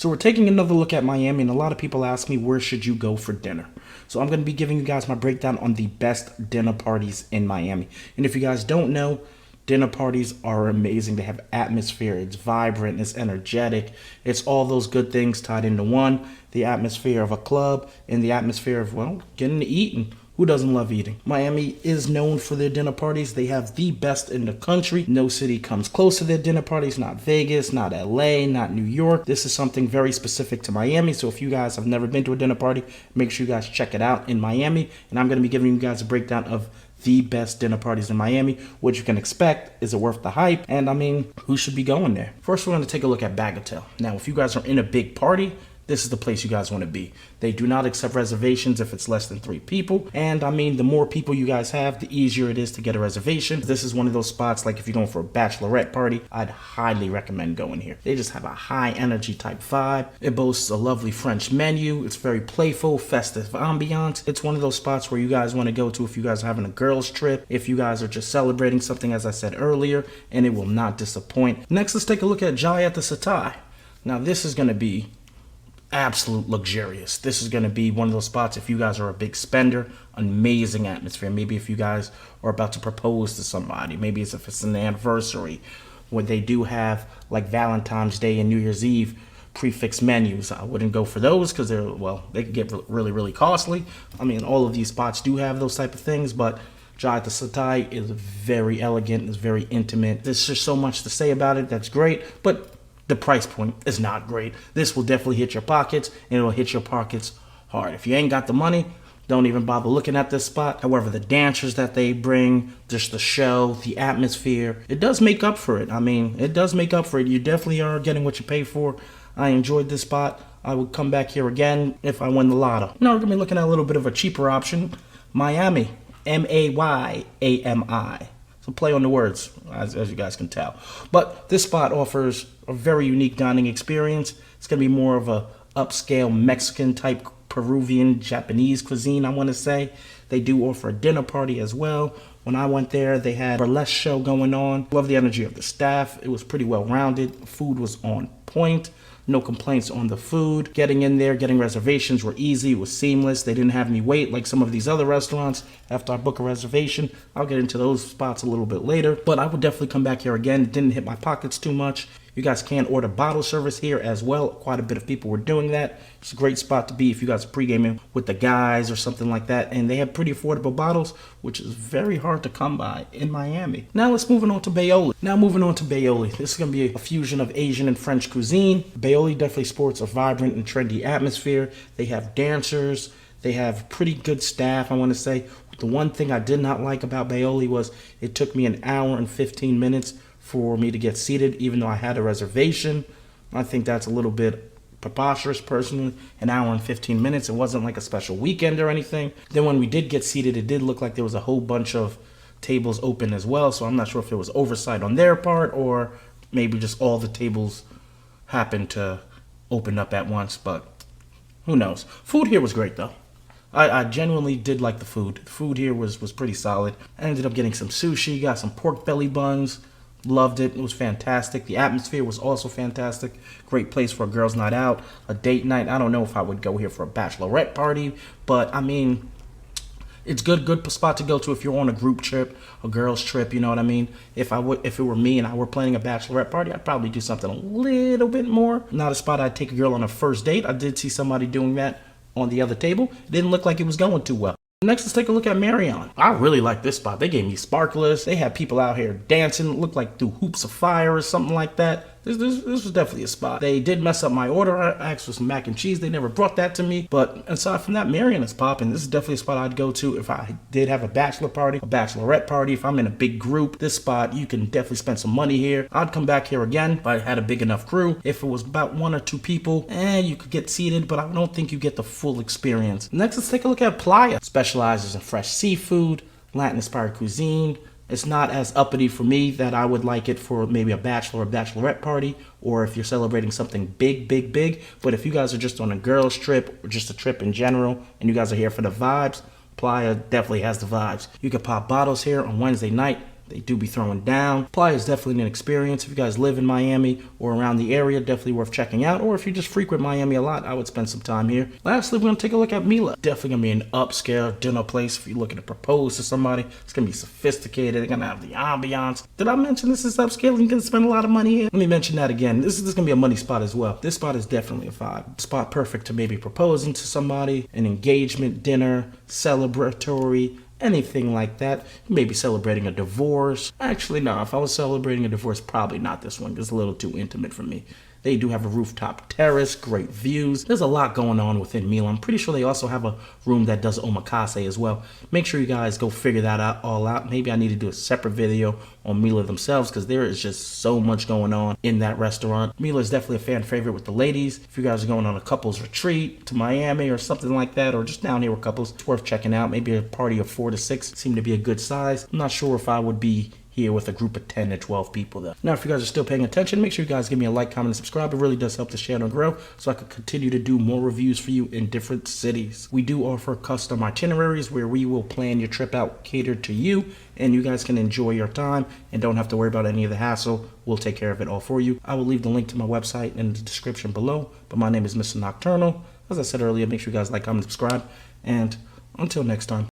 So we're taking another look at Miami, and a lot of people ask me, where should you go for dinner? So I'm going to be giving you guys my breakdown on the best dinner parties in Miami. And if you guys don't know, dinner parties are amazing. They have atmosphere. It's vibrant. It's energetic. It's all those good things tied into one. The atmosphere of a club and the atmosphere of, well, getting to eat. And who doesn't love eating? Miami is known for their dinner parties. They have the best in the country. No city comes close to their dinner parties. Not Vegas, not LA, not New York. This is something very specific to Miami. So if you guys have never been to a dinner party, make sure you guys check it out in Miami. And I'm going to be giving you guys a breakdown of the best dinner parties in Miami. What you can expect. Is it worth the hype? And I mean, who should be going there? First, we're going to take a look at Bagatelle. Now, if you guys are in a big party, this is the place you guys want to be. They do not accept reservations if it's less than 3 people. And I mean, the more people you guys have, the easier it is to get a reservation. This is one of those spots, like if you're going for a bachelorette party, I'd highly recommend going here. They just have a high energy type vibe. It boasts a lovely French menu. It's very playful, festive ambiance. It's one of those spots where you guys want to go to if you guys are having a girls trip, if you guys are just celebrating something, as I said earlier, and it will not disappoint. Next, let's take a look at Jaya at the Setai. Now, this is going to be absolute luxurious. This is going to be one of those spots if you guys are a big spender. Amazing atmosphere. Maybe if you guys are about to propose to somebody, maybe if it's an anniversary, where they do have like Valentine's Day and New Year's Eve prefix menus. I wouldn't go for those because they could get really costly. I mean, all of these spots do have those type of things, but Jaya at the Setai is very elegant. It's very intimate. There's just so much to say about it. That's great, but the price point is not great. This will definitely hit your pockets, and it will hit your pockets hard. If you ain't got the money, don't even bother looking at this spot. However, the dancers that they bring, just the show, the atmosphere, it does make up for it. I mean, it does make up for it. You definitely are getting what you pay for. I enjoyed this spot. I would come back here again if I win the lotto. Now we're going to be looking at a little bit of a cheaper option. Mayami. Mayami. So play on the words, as you guys can tell. But this spot offers a very unique dining experience. It's going to be more of a upscale Mexican type Peruvian Japanese cuisine, I want to say. They do offer a dinner party as well. When I went there, they had a burlesque show going on. Love the energy of the staff. It was pretty well rounded. Food was on point. No complaints on the food. Getting in there, getting reservations were easy. It was seamless. They didn't have me wait like some of these other restaurants after I book a reservation. I'll get into those spots a little bit later, but I would definitely come back here again. It didn't hit my pockets too much. You guys can order bottle service here as well. Quite a bit of people were doing that. It's a great spot to be if you guys are pre-gaming with the guys or something like that. And they have pretty affordable bottles, which is very hard to come by in Miami. Now let's move on to Baoli. This is going to be a fusion of Asian and French cuisine. Baoli definitely sports a vibrant and trendy atmosphere. They have dancers. They have pretty good staff, I want to say. The one thing I did not like about Baoli was it took me an hour and 15 minutes for me to get seated, even though I had a reservation. I think that's a little bit preposterous, personally. An hour and 15 minutes. It wasn't like a special weekend or anything. Then when we did get seated, it did look like there was a whole bunch of tables open as well. So I'm not sure if it was oversight on their part or maybe just all the tables happened to open up at once. But who knows? Food here was great, though. I genuinely did like the food. The food here was pretty solid. I ended up getting some sushi, got some pork belly buns. Loved it. It was fantastic. The atmosphere was also fantastic. Great place for a girls' night out, a date night. I don't know if I would go here for a bachelorette party, but I mean, it's good spot to go to if you're on a group trip, a girls' trip. You know what I mean? If it were me and I were planning a bachelorette party, I'd probably do something a little bit more. Not a spot I'd take a girl on a first date. I did see somebody doing that on the other table. It didn't look like it was going too well. Next, let's take a look at Marion. I really like this spot. They gave me sparklers. They had people out here dancing. It looked like through hoops of fire or something like that. This was definitely a spot. They did mess up my order. I asked for some mac and cheese. They never brought that to me. But aside from that, Marion is popping. This is definitely a spot I'd go to if I did have a bachelor party, a bachelorette party. If I'm in a big group, this spot, you can definitely spend some money here. I'd come back here again if I had a big enough crew. If it was about 1 or 2 people, you could get seated, but I don't think you get the full experience. Next, let's take a look at Playa. Specializes in fresh seafood, Latin-inspired cuisine. It's not as uppity for me that I would like it for maybe a bachelor or bachelorette party, or if you're celebrating something big. But if you guys are just on a girls trip or just a trip in general and you guys are here for the vibes, Playa definitely has the vibes. You can pop bottles here on Wednesday night. They do be throwing down. Playa is definitely an experience. If you guys live in Miami or around the area, definitely worth checking out. Or if you just frequent Miami a lot, I would spend some time here. Lastly, we're going to take a look at Mila. Definitely going to be an upscale dinner place if you're looking to propose to somebody. It's going to be sophisticated. They're going to have the ambiance. Did I mention this is upscale? You're going to spend a lot of money here? Let me mention that again. This is going to be a money spot as well. This spot is definitely a vibe. Spot perfect to maybe proposing to somebody, an engagement dinner, celebratory, anything like that. Maybe celebrating a divorce. Actually, no, if I was celebrating a divorce, probably not this one. It's a little too intimate for me. They do have a rooftop terrace, great views. There's a lot going on within Mila. I'm pretty sure they also have a room that does omakase as well. Make sure you guys go figure that all out. Maybe I need to do a separate video on Mila themselves because there is just so much going on in that restaurant. Mila is definitely a fan favorite with the ladies. If you guys are going on a couples retreat to Miami or something like that, or just down here with couples, it's worth checking out. Maybe a party of 4 to 6 seem to be a good size. I'm not sure if I would be here with a group of 10 to 12 people though. Now, if you guys are still paying attention, make sure you guys give me a like, comment, and subscribe. It really does help the channel grow so I can continue to do more reviews for you in different cities. We do offer custom itineraries where we will plan your trip out catered to you, and you guys can enjoy your time and don't have to worry about any of the hassle. We'll take care of it all for you. I will leave the link to my website in the description below, but my name is Mr. Nocturnal. As I said earlier, make sure you guys like, comment, and subscribe, and until next time.